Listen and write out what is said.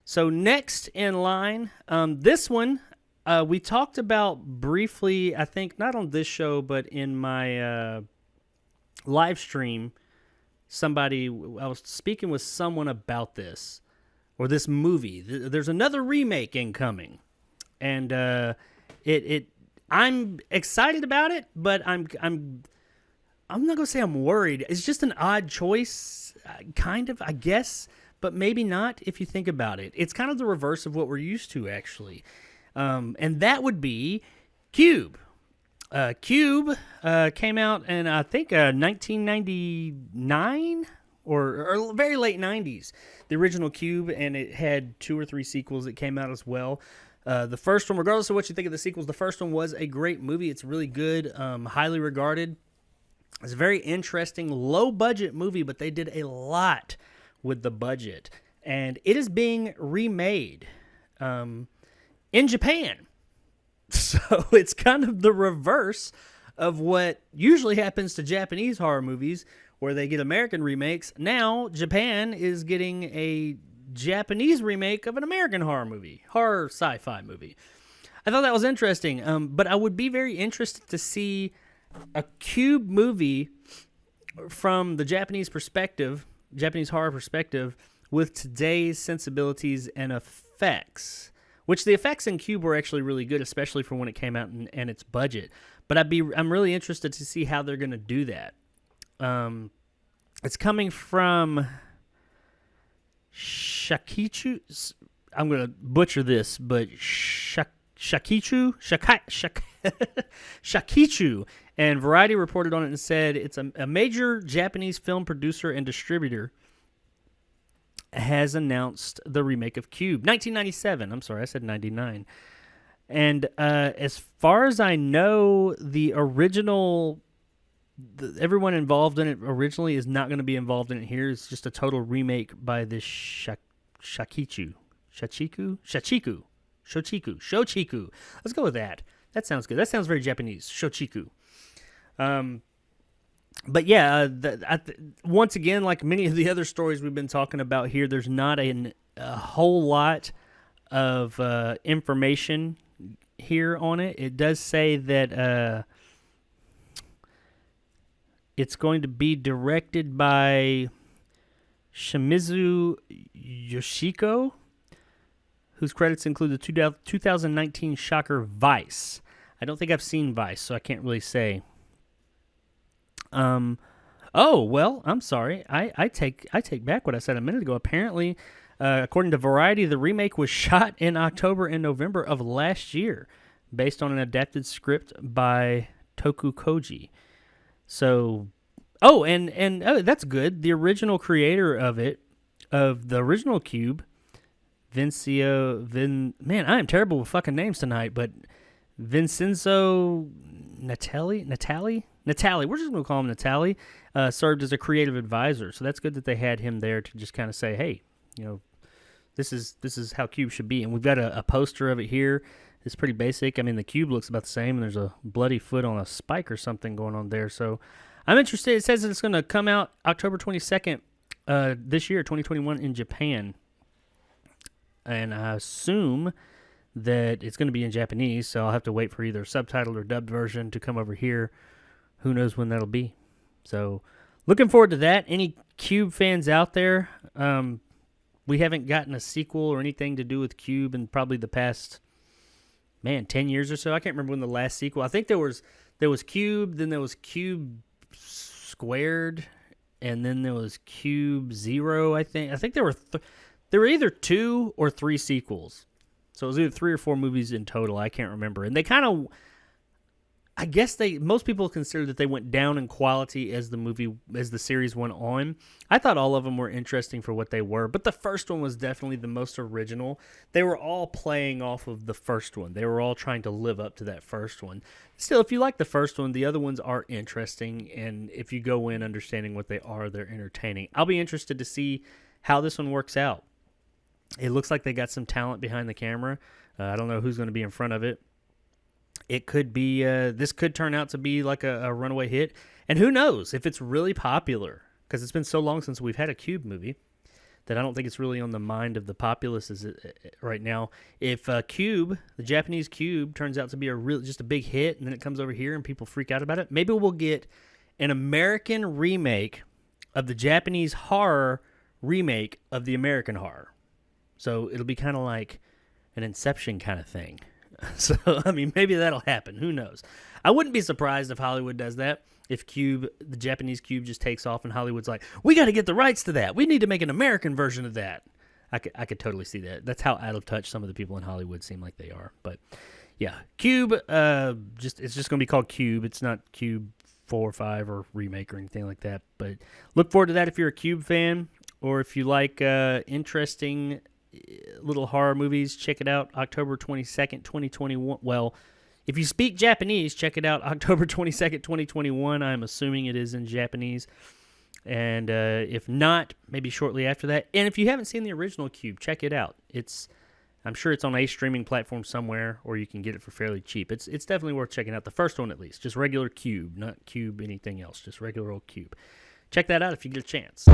So next in line, this one we talked about briefly, I think not on this show, but in my live stream. I was speaking with someone about this, or this movie. There's another remake incoming, and I'm excited about it, but I'm not gonna say I'm worried. It's just an odd choice, kind of, I guess, but maybe not if you think about it. It's kind of the reverse of what we're used to, actually, and that would be Cube. Cube came out in, I think, 1999 or very late 90s. The original Cube, and it had 2 or 3 sequels that came out as well. The first one, regardless of what you think of the sequels, the first one was a great movie. It's really good, highly regarded. It's a very interesting, low-budget movie, but they did a lot with the budget. And it is being remade in Japan. So it's kind of the reverse of what usually happens to Japanese horror movies, where they get American remakes. Now Japan is getting a Japanese remake of an American horror sci-fi movie. I thought that was interesting, but I would be very interested to see a Cube movie from the Japanese horror perspective, with today's sensibilities and effects. Which the effects in Cube were actually really good, especially for when it came out and its budget. But I'm really interested to see how they're going to do that. It's coming from Shakichu. I'm going to butcher this, but Shakichu. And Variety reported on it and said it's a major Japanese film producer and distributor has announced the remake of Cube. 1997. I'm sorry, I said 99. And as far as I know, the original, everyone involved in it originally is not going to be involved in it here. It's just a total remake by this Shochiku. Let's go with that. That sounds good. That sounds very Japanese. Shochiku. But yeah, once again, like many of the other stories we've been talking about here, there's not a whole lot of information here on it. It does say that it's going to be directed by Shimizu Yoshiko, whose credits include the 2019 shocker Vice. I don't think I've seen Vice, so I can't really say. Oh, well, I'm sorry. I take back what I said a minute ago. Apparently, according to Variety, the remake was shot in October and November of last year, based on an adapted script by Toku Koji. So, and that's good. The original creator of the original Cube, man, I am terrible with fucking names tonight, but Vincenzo Natali, we're just going to call him Natali, served as a creative advisor. So that's good that they had him there to just kind of say, hey, this is how Cube should be. And we've got a poster of it here. It's pretty basic. I mean, the Cube looks about the same, and there's a bloody foot on a spike or something going on there. So I'm interested. It says that it's going to come out October 22nd this year, 2021, in Japan. And I assume that it's going to be in Japanese, so I'll have to wait for either a subtitled or dubbed version to come over here. Who knows when that'll be. So, looking forward to that. Any Cube fans out there? We haven't gotten a sequel or anything to do with Cube in probably the past, 10 years or so. I can't remember when the last sequel. I think there was Cube, then there was Cube Squared, and then there was Cube Zero, I think. I think there were either 2 or 3 sequels. So it was either 3 or 4 movies in total. I can't remember. And they kind of, I guess most people consider that they went down in quality as the series went on. I thought all of them were interesting for what they were, but the first one was definitely the most original. They were all playing off of the first one. They were all trying to live up to that first one. Still, if you like the first one, the other ones are interesting, and if you go in understanding what they are, they're entertaining. I'll be interested to see how this one works out. It looks like they got some talent behind the camera. I don't know who's going to be in front of it. it could be this could turn out to be like a runaway hit, and who knows if it's really popular, because it's been so long since we've had a Cube movie that I don't think it's really on the mind of the populace right now. If Cube, the Japanese Cube, turns out to be just a big hit, and then it comes over here and people freak out about it, maybe we'll get an American remake of the Japanese horror remake of the American horror. So it'll be kind of like an Inception kind of thing. So, I mean, maybe that'll happen. Who knows? I wouldn't be surprised if Hollywood does that. If Cube, the Japanese Cube, just takes off and Hollywood's like, we got to get the rights to that. We need to make an American version of that. I could totally see that. That's how out of touch some of the people in Hollywood seem like they are. But yeah, Cube, it's just going to be called Cube. It's not Cube 4 or 5 or Remake or anything like that. But look forward to that if you're a Cube fan, or if you like interesting little horror movies. Check it out, October 22nd, 2021. Well, if you speak Japanese, check it out, October 22nd, 2021. I'm assuming it is in Japanese. And if not, maybe shortly after that. And if you haven't seen the original Cube, check it out. I'm sure it's on a streaming platform somewhere, or you can get it for fairly cheap. It's definitely worth checking out. The first one, at least. Just regular Cube, not Cube anything else. Just regular old Cube. Check that out if you get a chance.